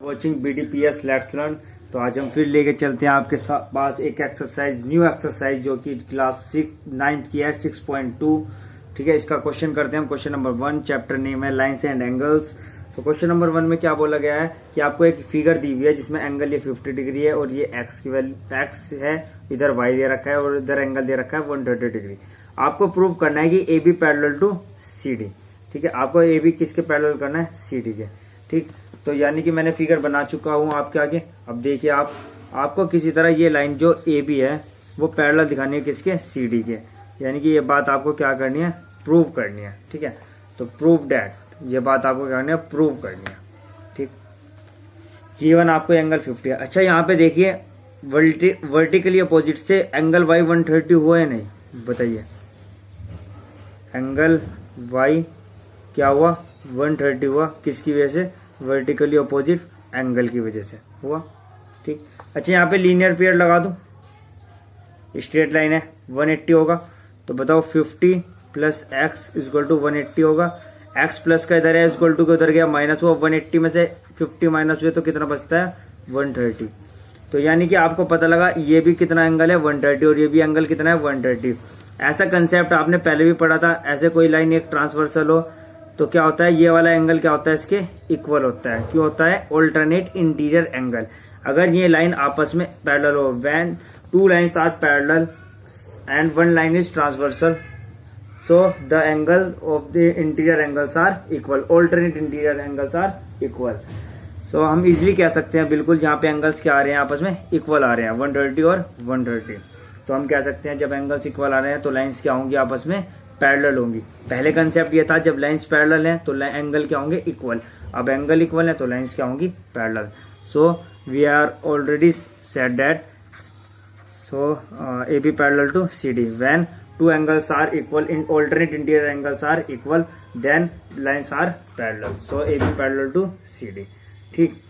Watching BDPS let's learn. तो आज हम फिर लेके चलते हैं आपके पास एक एक्सरसाइज, न्यू एक्सरसाइज जो कि क्लास 9th की है 6.2। ठीक है, इसका क्वेश्चन करते हैं हम। क्वेश्चन नंबर 1, चैप्टर नेम है लाइन्स एंड एंगल्स। तो क्वेश्चन नंबर 1 में क्या बोला गया है कि आपको एक फिगर दी हुई है जिसमें एंगल ये 50 डिग्री है और ये एक्स की वैल्यू एक्स है, इधर वाई दे रखा है और इधर एंगल दे रखा है 130 डिग्री। आपको प्रूव करना है कि AB पैरेलल टू CD। ठीक है, आपको AB किसके पैरेलल करना है? CD के। ठीक, तो यानी कि मैंने फिगर बना चुका हूं आपके आगे। अब देखिए आपको किसी तरह ये लाइन जो AB है वो पैरेलल दिखानी है किसके? CD के। यानी कि ये बात आपको क्या करनी है? प्रूव करनी है। ठीक है, तो प्रूव डैट, ये बात आपको क्या करनी है? प्रूव करनी है। ठीक, गिवन आपको एंगल 50 है। अच्छा, यहाँ पे देखिए वर्टिकली अपोजिट से एंगल Y 130 हुआ है नहीं? बताइए, एंगल Y क्या हुआ? 130 हुआ। किसकी वजह से? वर्टिकली अपोजिट एंगल की वजह से हुआ। ठीक, अच्छा यहाँ पे लीनियर पेयर लगा दूं, स्ट्रेट लाइन है 180 होगा। तो बताओ 50 प्लस एक्स इक्वल टू 180 होगा। एक्स प्लस का इधर है, इक्वल टू के उधर गया, माइनस हुआ। 180 में से 50 माइनस हुए तो कितना बचता है? 130। तो यानी कि आपको पता लगा ये भी कितना एंगल है? 130 और ये भी एंगल कितना है? 130। ऐसा कंसेप्ट आपने पहले भी पढ़ा था। ऐसे कोई लाइन एक ट्रांसवर्सल हो तो क्या होता है? ये वाला एंगल क्या होता है? इसके इक्वल होता है। क्यों होता है? Alternate interior angle. अगर ये लाइन आपस में पैरेलल हो, when two lines are parallel and one line is transversal, so the angle of the interior angles are equal, alternate interior angles are equal. So हम इजिली कह सकते हैं, बिल्कुल यहाँ पे एंगल्स क्या आ रहे हैं? आपस में इक्वल आ रहे हैं, 130 और 130। तो हम कह सकते हैं जब एंगल्स इक्वल आ रहे हैं तो लाइन्स क्या होंगी? आपस में पैरेलल होंगी। पहले कंसेप्ट ये था जब लाइंस पैरेलल हैं तो एंगल क्या होंगे? इक्वल। अब एंगल इक्वल है तो लाइंस क्या होंगी? Parallel. So we are already said that AB parallel to CD when two angles are equal in alternate interior angles are equal then lines are parallel. So AB parallel to CD। ठीक,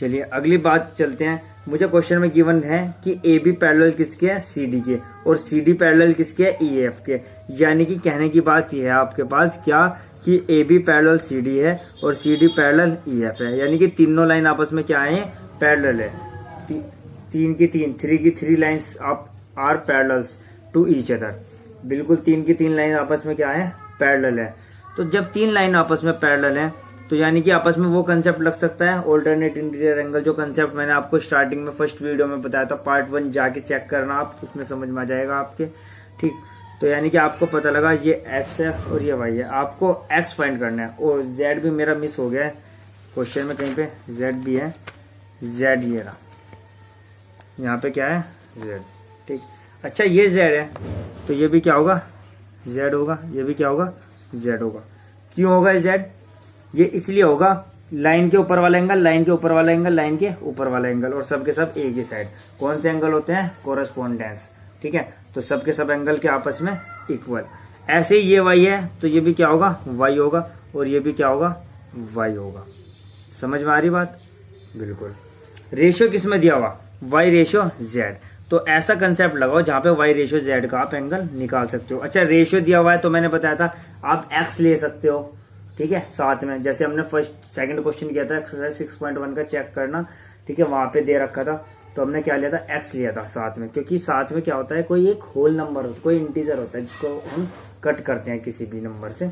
चलिए अगली बात चलते हैं। मुझे question में given है कि AB पैरेलल किसके है? CD के, और CD पैरेलल किसके है? EF के। यानी कि कहने की बात यह है आपके पास क्या कि AB पैरेलल CD है और CD पैरेलल EF है। यानी कि तीनों लाइन आपस में क्या है? पैरेलल है। 3 की 3 lines are parallels to each other. बिल्कुल 3 की 3 लाइन आपस में क्या है? पैरेलल है। तो जब 3 लाइन आपस में पैरेलल है तो यानी कि आपस में वो कंसेप्ट लग सकता है ऑल्टरनेट इंटीरियर एंगल, जो कंसेप्ट मैंने आपको स्टार्टिंग में फर्स्ट वीडियो में बताया था। पार्ट 1 जाके चेक करना आप, उसमें समझ में आ जाएगा आपके। ठीक, तो यानी कि आपको पता लगा ये x है और ये y है। आपको x फाइंड करना है और z भी मेरा मिस हो गया है क्वेश्चन में, कहीं पे z भी है। z ये रहा, यहाँ पे क्या है? z। ठीक, अच्छा ये z है तो ये भी क्या होगा? z होगा। ये भी क्या होगा? z होगा। क्यों होगा z? ये इसलिए होगा, लाइन के ऊपर वाला एंगल, लाइन के ऊपर वाला एंगल, लाइन के ऊपर वाला एंगल, और सबके सब एक ही साइड। कौन से एंगल होते हैं? कोरस्पोंडेंस। ठीक है, तो सबके सब एंगल के आपस में इक्वल। ऐसे ही ये y है तो ये भी क्या होगा? y होगा, और ये भी क्या होगा? y होगा। समझ में आ रही बात? बिल्कुल। रेशियो किस में दिया हुआ? y ratio z। तो ऐसा कंसेप्ट लगाओ जहां पे y रेशियो z का आप एंगल निकाल सकते हो। अच्छा, रेशियो दिया हुआ है तो मैंने बताया था आप x ले सकते हो। ठीक है, साथ में जैसे हमने सेकंड क्वेश्चन किया था एक्सरसाइज 6.1 का, चेक करना। ठीक है, वहां पे दे रखा था तो हमने क्या लिया था? x लिया था साथ में, क्योंकि साथ में क्या होता है? कोई एक होल नंबर होता है, कोई इंटीजर होता है जिसको हम कट करते हैं किसी भी नंबर से,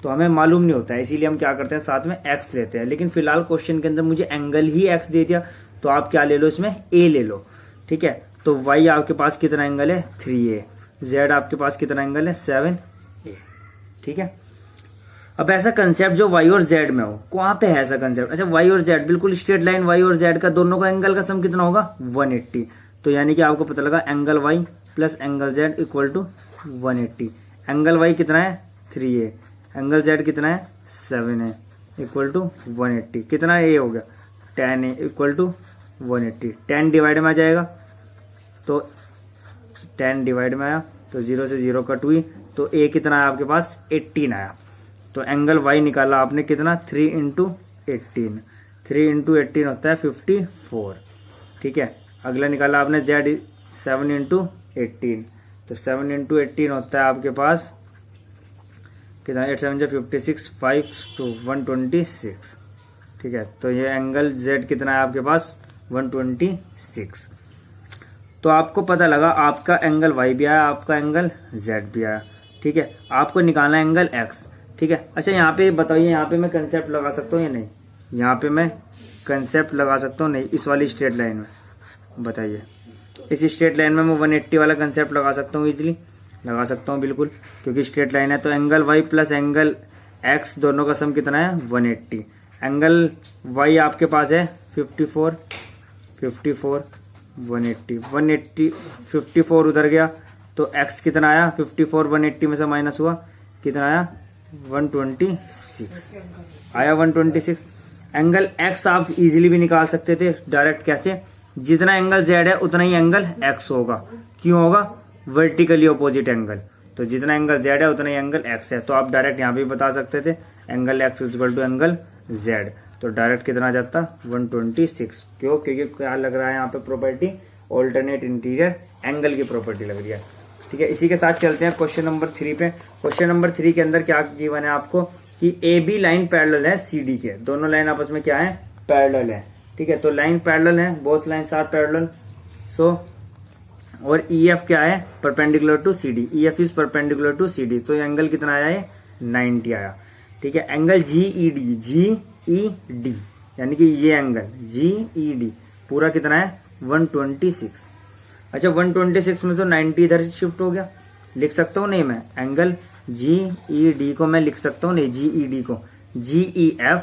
तो हमें मालूम नहीं होता है, इसीलिए हम क्या करते हैं? साथ में x लेते हैं। लेकिन फिलहाल क्वेश्चन के अंदर मुझे एंगल ही x दे दिया तो आप क्या ले लो? इसमें a ले लो। ठीक है, तो y आपके पास कितना एंगल है? 3a। z आपके पास कितना एंगल है? 7a। ठीक है, अब ऐसा कंसेप्ट जो y और z में हो, कहां पे है ऐसा कंसेप्ट? अच्छा, y और z बिल्कुल स्ट्रेट लाइन, y और z का दोनों का एंगल का सम कितना होगा? 180। तो यानी कि आपको पता लगा angle y plus angle z equal to 180। Angle y कितना है? 3a। एंगल z कितना है? 7a equal to 180। कितना a हो गया? 10a equal to 180। 10 डिवाइड में आ जाएगा तो 10 डिवाइड में आया तो 0 से 0 कट हुई, तो a कितना है आपके पास? 18 आया। तो एंगल y निकाला आपने कितना? 3 इंटू 18। 3 इंटू 18 होता है 54। ठीक है, अगला निकाला आपने z 7 इंटू 18, तो 7 इंटू 18 होता है आपके पास कितना? 8 7 56, 5 to 126। ठीक है। तो ये एंगल Z कितना है आपके पास 126। तो आपको पता लगा आपका एंगल Y भी आया, आपका एंगल Z भी आया, ठीक है। आपको निकालना है एंगल X, ठीक है। अच्छा यहाँ पे बताइए, यहाँ पे मैं कंसेप्ट लगा सकता हूँ या नहीं? यहाँ पे मैं कंसेप्ट लगा सकता हूँ नहीं? इस वाली स्ट्रेट लाइन में बताइए, इस स्ट्रेट लाइन में मैं 180 वाला कंसेप्ट लगा सकता हूँ? इजीली लगा सकता हूँ बिल्कुल, क्योंकि स्ट्रेट लाइन है। तो angle Y plus angle X दोनों का सम कितना है 180। एंगल Y आपके पास है 54, 180 54 उधर गया, तो X कितना आया 54 180 में से माइनस हुआ, कितना आया 126 आया 126। एंगल X आप इजीली भी निकाल सकते थे डायरेक्ट। कैसे? जितना एंगल Z है उतना ही एंगल X होगा। क्यों होगा? Vertically opposite angle. तो जितना एंगल Z है उतना ही एंगल X है। तो आप डायरेक्ट यहाँ भी बता सकते थे angle X equal to angle Z। तो डायरेक्ट कितना आ जाता 126। क्यों? क्योंकि क्या लग रहा है यहाँ पे प्रॉपर्टी, ऑल्टरनेट इंटीरियर एंगल की प्रॉपर्टी लग रही है, ठीक है। इसी के साथ चलते हैं क्वेश्चन नंबर 3 पे। क्वेश्चन नंबर 3 के अंदर क्या गिवन है आपको कि AB लाइन पैरेलल है CD के, दोनों लाइन आपस में क्या है पैरेलल है, ठीक है। तो लाइन पैरेलल है, both lines are parallel. So और EF क्या है perpendicular to CD, EF is perpendicular to CD। तो एंगल कितना आया है 90 आया, ठीक है। एंगल GED यानी कि ये एंगल GED पूरा कितना है 126। अच्छा 126 में तो 90 इधर से शिफ्ट हो गया, लिख सकता हूँ नहीं मैं? एंगल GED को मैं लिख सकता हूँ नहीं, GED को GEF,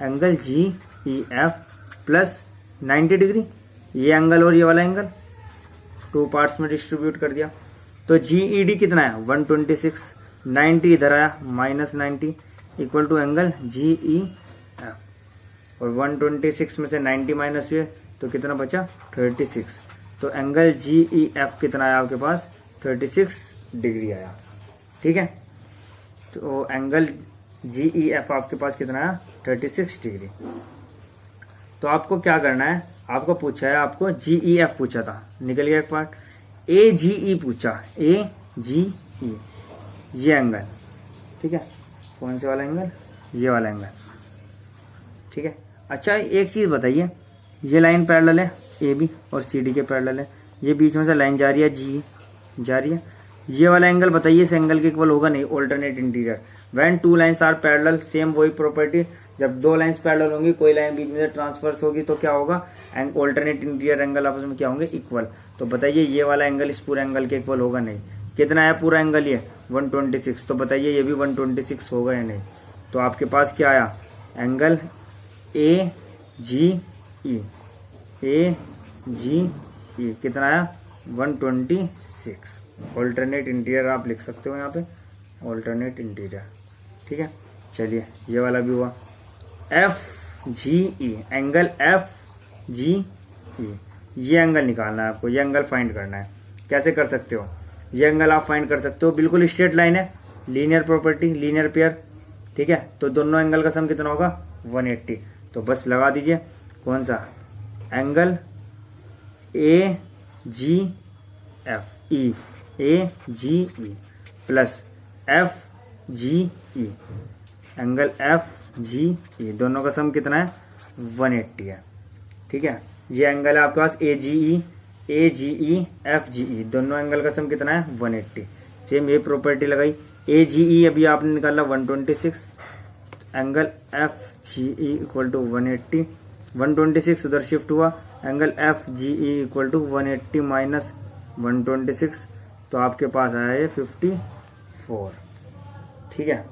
angle GEF plus 90 degree, ये एंगल और ये वाला एंगल 2 पार्ट्स में डिस्ट्रीब्यूट कर दिया। तो GED कितना है 126, 90 इधर आया minus 90 equal to angle GEF, और 126 में से 90 माइनस हुए तो कितना बचा 36। तो एंगल GEF कितना आया आपके पास 36 डिग्री आया, ठीक है। तो एंगल GEF आपके पास कितना आया 36 डिग्री। तो आपको क्या करना है, आपको पूछा है, आपको GEF पूछा था, निकल गया एक पार्ट। AGE पूछा, AGE ये एंगल, ठीक है। कौन से वाला एंगल? ये वाला एंगल, ठीक है। अच्छा एक चीज बताइए, ये लाइन पैरेलल है AB और CD के पैरेलल है, ये बीच में से लाइन जा रही है GE जा रही है। ये वाला एंगल बताइए इस एंगल के इक्वल होगा नहीं? Alternate interior when two lines are parallel, same वही प्रॉपर्टी, जब दो लाइंस पैरेलल होंगी, कोई लाइन बीच में से ट्रांसफर्स होगी तो क्या होगा ऑल्टरनेट इंटीरियर एंगल आपस में क्या होंगे इक्वल। तो बताइए ये वाला एंगल इस पूरे एंगल के इक्वल होगा नहीं? कितना है पूरा एंगल ये 126, तो बताइए ये भी 126 होगा या नहीं? तो आपके पास क्या आया एंगल AGE कितना आया 126। ऑल्टरनेट इंटीरियर आप लिख सकते हो यहाँ पे, ऑल्टरनेट इंटीरियर, ठीक है। चलिए ये वाला भी हुआ। FGE एंगल FGE ये एंगल निकालना है आपको, ये एंगल फाइंड करना है। कैसे कर सकते हो? ये एंगल आप फाइंड कर सकते हो, बिल्कुल स्ट्रेट लाइन है, लीनियर प्रॉपर्टी, लीनियर पेयर, ठीक है। तो दोनों एंगल का सम कितना होगा 180। तो बस लगा दीजिए कौन सा angle AGE plus FGE, angle FGE दोनों का सम कितना है 180 है, ठीक है। ये एंगल है आपके पास AGE FGE, दोनों एंगल का सम कितना है 180। सेम ये प्रॉपर्टी लगाई, AGE अभी आपने निकाला 126, एंगल FGE इक्वल टू 180, 126 उधर शिफ्ट हुआ, angle FGE equal to 180 minus 126, तो आपके पास आया ये 54, ठीक है।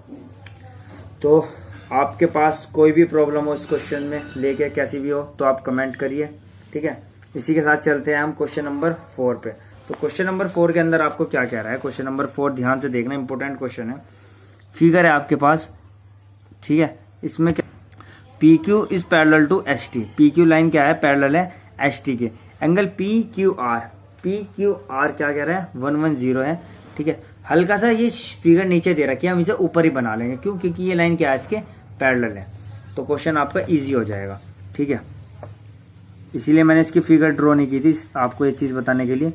तो आपके पास कोई भी प्रॉब्लम हो इस क्वेश्चन में लेके कैसी भी हो तो आप कमेंट करिए, ठीक है। इसी के साथ चलते हैं हम क्वेश्चन नंबर 4 पे। तो क्वेश्चन नंबर 4 के अंदर आपको क्या कह रहा है? क्वेश्चन नंबर 4 ध्यान से देखना, इंपॉर्टेंट क्वेश्चन है। फिगर है आपके पास, ठीक है। इसमें क्या PQ is parallel to ST, PQ line क्या है पैरेलल है ST के। एंगल PQR क्या कह रहा है 110 है, ठीक है। हल्का सा ये फिगर नीचे दे रखी है, हम इसे ऊपर ही बना लेंगे, क्यों? क्योंकि ये लाइन क्या है इसके पैरेलल है, तो क्वेश्चन आपका इजी हो जाएगा, ठीक है। इसीलिए मैंने इसकी फिगर ड्रॉ नहीं की थी, आपको ये चीज बताने के लिए।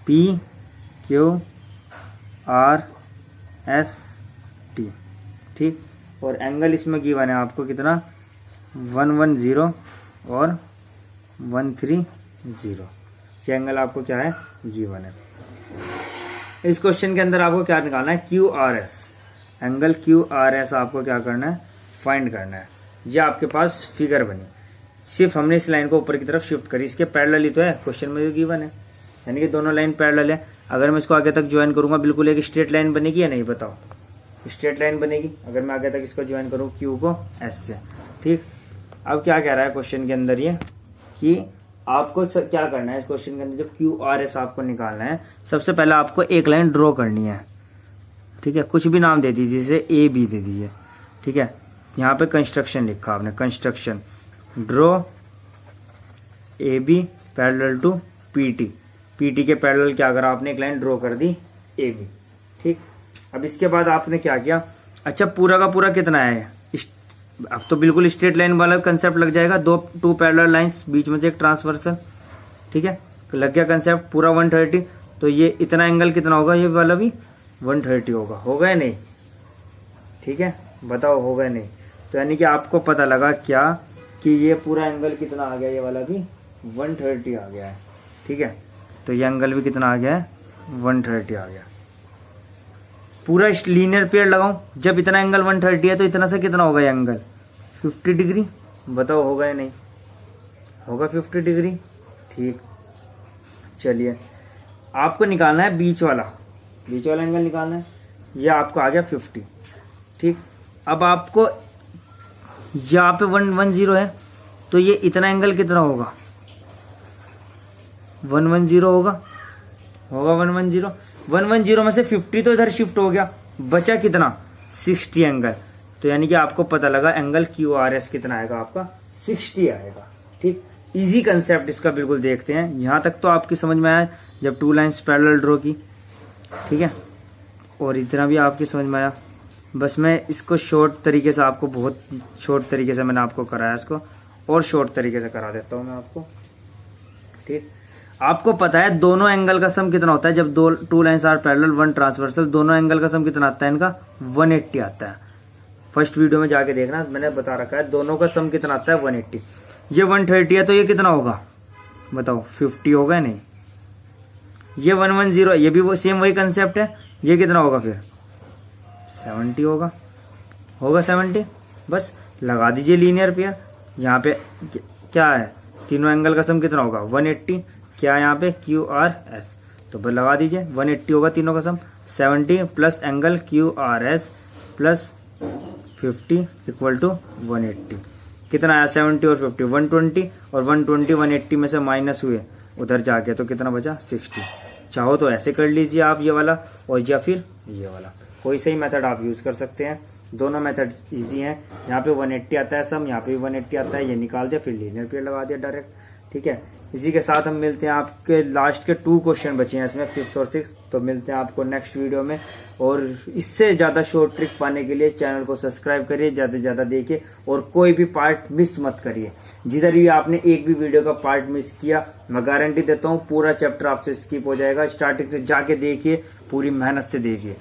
PQRST, ठीक। और एंगल इसमें गिवन है आपको कितना 110 और 130। ये एंगल आपको क्या है, गिवन है। इस क्वेश्चन के अंदर आपको क्या निकालना है, QRS, एंगल QRS आपको क्या करना है, फाइंड करना है। ये आपके पास फिगर बनी, सिर्फ हमने इस लाइन को ऊपर की तरफ शिफ्ट करी, इसके पैरेलल ही तो है, क्वेश्चन में गिवन है, यानी कि दोनों लाइन पैरेलल है। अगर मैं इसको आगे तक ज्वाइन करूंगा बिल्कुल एक स्ट्रेट लाइन बनेगी या नहीं, बताओ, स्ट्रेट लाइन बनेगी अगर मैं आगे तक इसको ज्वाइन करूँ Q को S से। ठीक, अब क्या कह रहा है क्वेश्चन के अंदर ये कि आपको क्या करना है इस क्वेश्चन के अंदर, जब QRS आपको निकालना है, सबसे पहले आपको एक लाइन ड्रॉ करनी है। ठीक है, कुछ भी नाम दे दीजिए, जैसे AB दे दीजिए। ठीक है, यहाँ पे कंस्ट्रक्शन लिखा आपने, construction, draw AB parallel to PT, PT के पैरेलल क्या करा आपने, एक लाइन ड्रॉ कर दी AB। ठीक, अब इसके बाद आपने क्या किया, अच्छा पूरा का पूरा कितना है, अब तो बिल्कुल स्ट्रेट लाइन वाला कंसेप्ट लग जाएगा, टू पैरेलल लाइंस, बीच में से एक ट्रांसवर्सल। ठीक है, तो लग गया कंसेप्ट पूरा 130, तो ये इतना एंगल कितना होगा, ये वाला भी 130 होगा या नहीं। ठीक है, बताओ होगा या नहीं। तो यानी कि आपको पता लगा क्या कि ये पूरा एंगल कितना आ गया, ये वाला भी 130 आ गया है। ठीक है, तो ये एंगल भी कितना आ गया है, 130 आ गया। पूरा लीनियर पेयर लगाऊं, जब इतना एंगल 130 है तो इतना से कितना होगा ये एंगल, 50 डिग्री। बताओ होगा या नहीं, होगा 50 डिग्री। ठीक, चलिए आपको निकालना है बीच वाला एंगल निकालना है, ये आपको आ गया 50। ठीक, अब आपको यहाँ पे 110 है, तो ये इतना एंगल कितना होगा, 110 होगा 110 में से 50 तो इधर शिफ्ट हो गया, बचा कितना, 60 एंगल। तो यानी कि आपको पता लगा एंगल QRS कितना आएगा, आपका 60 आएगा। ठीक, इजी कंसेप्ट इसका बिल्कुल देखते हैं, यहां तक तो आपकी समझ में आया जब टू लाइंस पैरेलल ड्रॉ की। ठीक है, और इतना भी आपकी समझ में आया। बस मैं इसको शॉर्ट तरीके से आपको, बहुत शॉर्ट तरीके से मैंने आपको कराया इसको, और शॉर्ट तरीके से करा देता हूं मैं आपको। ठीक, आपको पता है दोनों एंगल का सम कितना होता है, जब two lines are parallel one transversal, दोनों एंगल का सम कितना आता है इनका, 180 आता है। फर्स्ट वीडियो में जाके देखना, मैंने बता रखा है दोनों का सम कितना आता है, 180। ये 130 है तो ये कितना होगा, बताओ 50 होगा नहीं। ये 110, ये भी वो सेम वही कंसेप्ट है, ये कितना होगा फिर 70 होगा 70। बस लगा दीजिए लीनियर पेयर। यहाँ पे क्या है, तीनों एंगल का सम कितना होगा, 180, क्या यहाँ पे QRS, तो बस लगा दीजिए 180 होगा तीनों का sum, 70 plus angle QRS plus 50 equal to 180। कितना आया, 70 और 50 120, और 120 180 में से माइनस हुए उधर जाके, तो कितना बचा, 60। चाहो तो ऐसे कर लीजिए आप ये वाला, और या फिर ये वाला, कोई सही मेथड आप यूज कर सकते हैं। दोनों मेथड इजी हैं। यहाँ पे 180 आता है सम, यहाँ पे भी 180 आता है, ये निकाल दिया, फिर लीनियर पेयर लगा दिया डायरेक्ट। ठीक है, इसी के साथ हम मिलते हैं, आपके लास्ट के 2 क्वेश्चन बचे हैं इसमें, 5th और 6th। तो मिलते हैं आपको नेक्स्ट वीडियो में, और इससे ज्यादा शॉर्ट ट्रिक पाने के लिए चैनल को सब्सक्राइब करिए, ज्यादा से ज्यादा देखिए, और कोई भी पार्ट मिस मत करिए। जिधर भी आपने एक भी वीडियो का पार्ट मिस किया, मैं गारंटी देता हूँ पूरा चैप्टर आपसे स्किप हो जाएगा। स्टार्टिंग से जाके देखिए, पूरी मेहनत से देखिए।